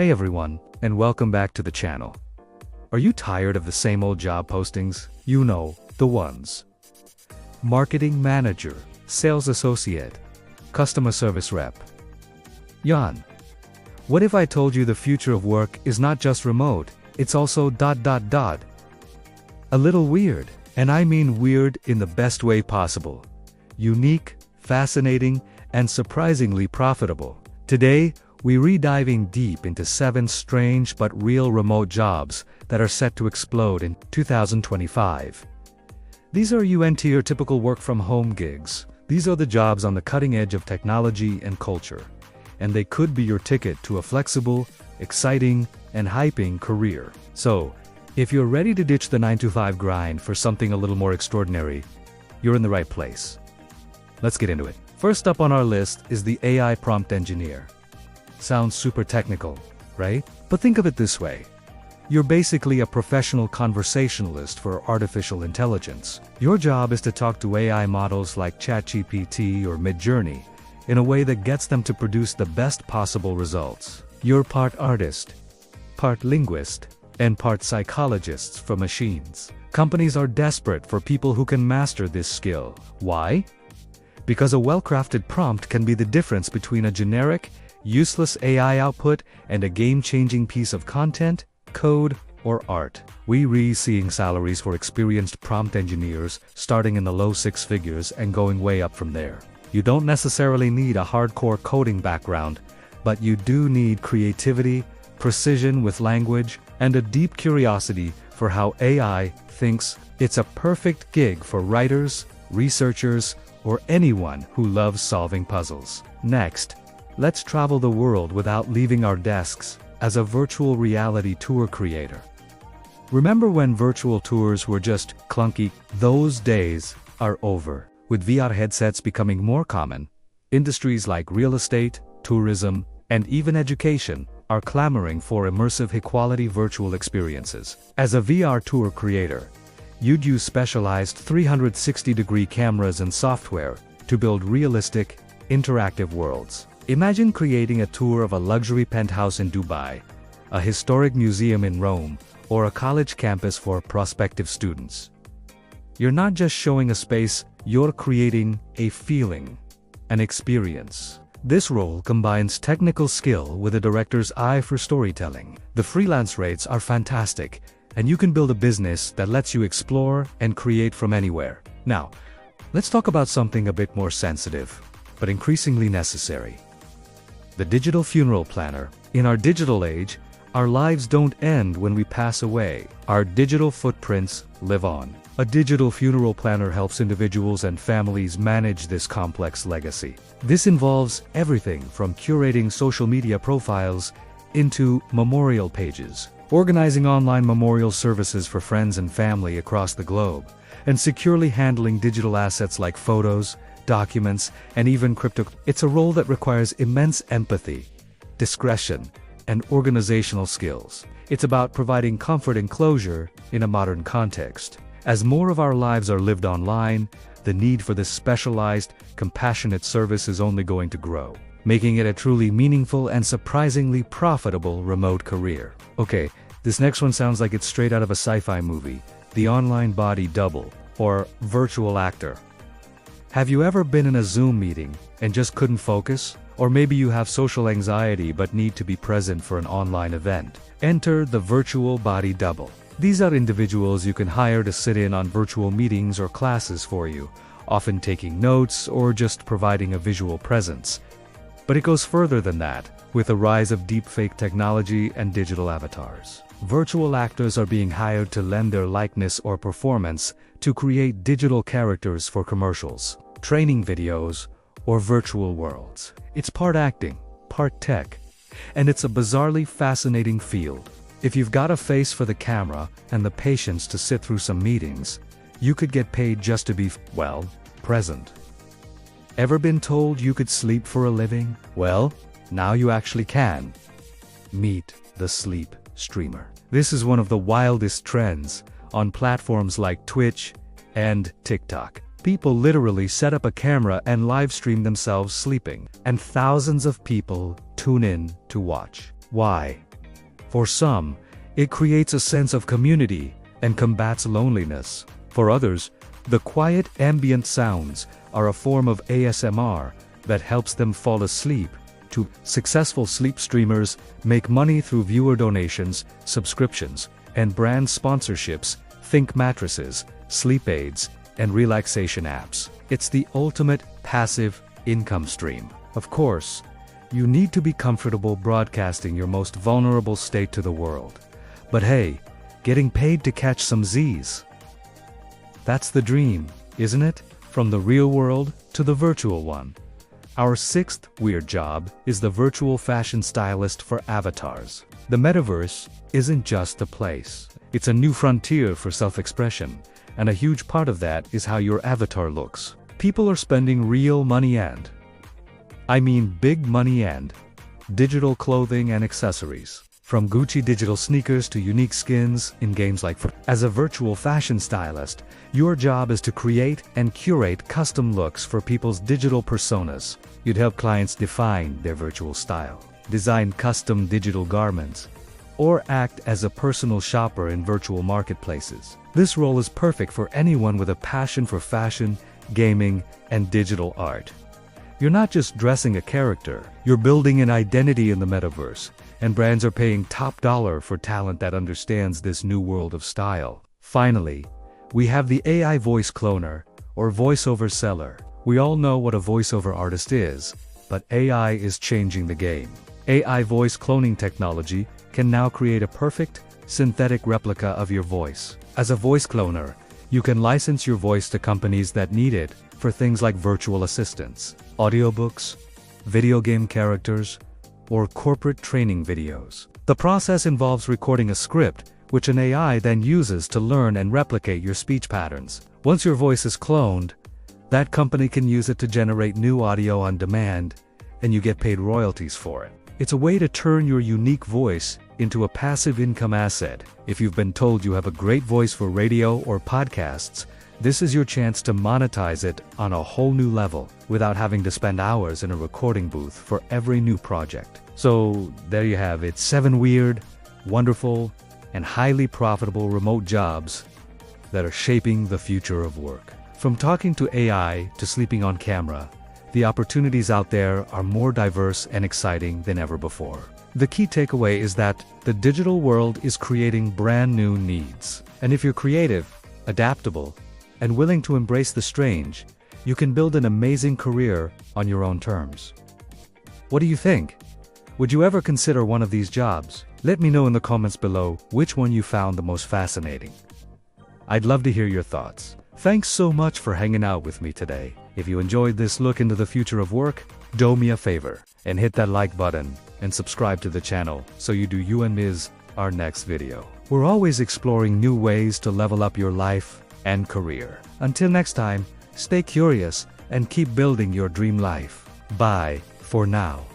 Hey everyone, and welcome back to the channel. Are you tired of the same old job postings? You know, the ones. Marketing manager, sales associate, customer service rep. Jan. What if I told you the future of work is not just remote, it's also ... A little weird, and I mean weird in the best way possible. Unique, fascinating, and surprisingly profitable. Today, we're diving deep into 7 strange but real remote jobs that are set to explode in 2025. These are your typical work-from-home gigs. These are the jobs on the cutting edge of technology and culture. And they could be your ticket to a flexible, exciting, and hyping career. So, if you're ready to ditch the 9-to-5 grind for something a little more extraordinary, you're in the right place. Let's get into it. First up on our list is the AI prompt engineer. Sounds super technical, right? But think of it this way. You're basically a professional conversationalist for artificial intelligence. Your job is to talk to AI models like ChatGPT or Midjourney in a way that gets them to produce the best possible results. You're part artist, part linguist, and part psychologist for machines. Companies are desperate for people who can master this skill. Why? Because a well-crafted prompt can be the difference between a generic, useless AI output and a game-changing piece of content, code, or art. We're seeing salaries for experienced prompt engineers starting in the low 6 figures and going way up from there. You don't necessarily need a hardcore coding background, but you do need creativity, precision with language, and a deep curiosity for how AI thinks. It's a perfect gig for writers, researchers, or anyone who loves solving puzzles. Next, let's travel the world without leaving our desks as a virtual reality tour creator. Remember when virtual tours were just clunky? Those days are over. With VR headsets becoming more common, industries like real estate, tourism, and even education are clamoring for immersive high-quality virtual experiences. As a VR tour creator, you'd use specialized 360-degree cameras and software to build realistic, interactive worlds. Imagine creating a tour of a luxury penthouse in Dubai, a historic museum in Rome, or a college campus for prospective students. You're not just showing a space, you're creating a feeling, an experience. This role combines technical skill with a director's eye for storytelling. The freelance rates are fantastic, and you can build a business that lets you explore and create from anywhere. Now, let's talk about something a bit more sensitive, but increasingly necessary. The digital funeral planner. In our digital age, our lives don't end when we pass away. Our digital footprints live on. A digital funeral planner helps individuals and families manage this complex legacy. This involves everything from curating social media profiles into memorial pages, organizing online memorial services for friends and family across the globe, and securely handling digital assets like photos, documents, and even crypto. It's a role that requires immense empathy, discretion, and organizational skills. It's about providing comfort and closure in a modern context. As more of our lives are lived online, the need for this specialized, compassionate service is only going to grow, making it a truly meaningful and surprisingly profitable remote career. Okay, this next one sounds like it's straight out of a sci-fi movie, the online body double, or virtual actor. Have you ever been in a Zoom meeting and just couldn't focus? Or maybe you have social anxiety but need to be present for an online event. Enter the virtual body double. These are individuals you can hire to sit in on virtual meetings or classes for you, often taking notes or just providing a visual presence. But it goes further than that, with the rise of deepfake technology and digital avatars. Virtual actors are being hired to lend their likeness or performance to create digital characters for commercials, training videos, or virtual worlds. It's part acting, part tech, and it's a bizarrely fascinating field. If you've got a face for the camera and the patience to sit through some meetings, you could get paid just to be, well, present. Ever been told you could sleep for a living? Well, now you actually can. Meet the sleep streamer. This is one of the wildest trends on platforms like Twitch and TikTok. People literally set up a camera and live stream themselves sleeping, and thousands of people tune in to watch. Why? For some, it creates a sense of community and combats loneliness. For others, the quiet ambient sounds are a form of ASMR that helps them fall asleep. Successful sleep streamers make money through viewer donations, subscriptions, and brand sponsorships. Think mattresses, sleep aids, and relaxation apps. It's the ultimate passive income stream. Of course, you need to be comfortable broadcasting your most vulnerable state to the world. But hey, getting paid to catch some Z's. That's the dream, isn't it? From the real world to the virtual one. Our sixth weird job is the virtual fashion stylist for avatars. The metaverse isn't just a place. It's a new frontier for self-expression, and a huge part of that is how your avatar looks. People are spending real money I mean big money and digital clothing and accessories. From Gucci digital sneakers to unique skins in games like As a virtual fashion stylist, your job is to create and curate custom looks for people's digital personas. You'd help clients define their virtual style, design custom digital garments, or act as a personal shopper in virtual marketplaces. This role is perfect for anyone with a passion for fashion, gaming, and digital art. You're not just dressing a character, you're building an identity in the metaverse, and brands are paying top dollar for talent that understands this new world of style. Finally, we have the AI voice cloner, or voiceover seller. We all know what a voiceover artist is, but AI is changing the game. AI voice cloning technology can now create a perfect, synthetic replica of your voice. As a voice cloner, you can license your voice to companies that need it for things like virtual assistants, audiobooks, video game characters, or corporate training videos. The process involves recording a script, which an AI then uses to learn and replicate your speech patterns. Once your voice is cloned, that company can use it to generate new audio on demand, and you get paid royalties for it. It's a way to turn your unique voice into a passive income asset. If you've been told you have a great voice for radio or podcasts, this is your chance to monetize it on a whole new level, without having to spend hours in a recording booth for every new project. So, there you have it, 7 weird, wonderful, and highly profitable remote jobs that are shaping the future of work. From talking to AI to sleeping on camera, the opportunities out there are more diverse and exciting than ever before. The key takeaway is that the digital world is creating brand new needs. And if you're creative, adaptable, and willing to embrace the strange, you can build an amazing career on your own terms. What do you think? Would you ever consider one of these jobs? Let me know in the comments below which one you found the most fascinating. I'd love to hear your thoughts. Thanks so much for hanging out with me today. If you enjoyed this look into the future of work, do me a favor and hit that like button and subscribe to the channel so you do you and Ms. our next video. We're always exploring new ways to level up your life and career. Until next time, stay curious and keep building your dream life. Bye for now.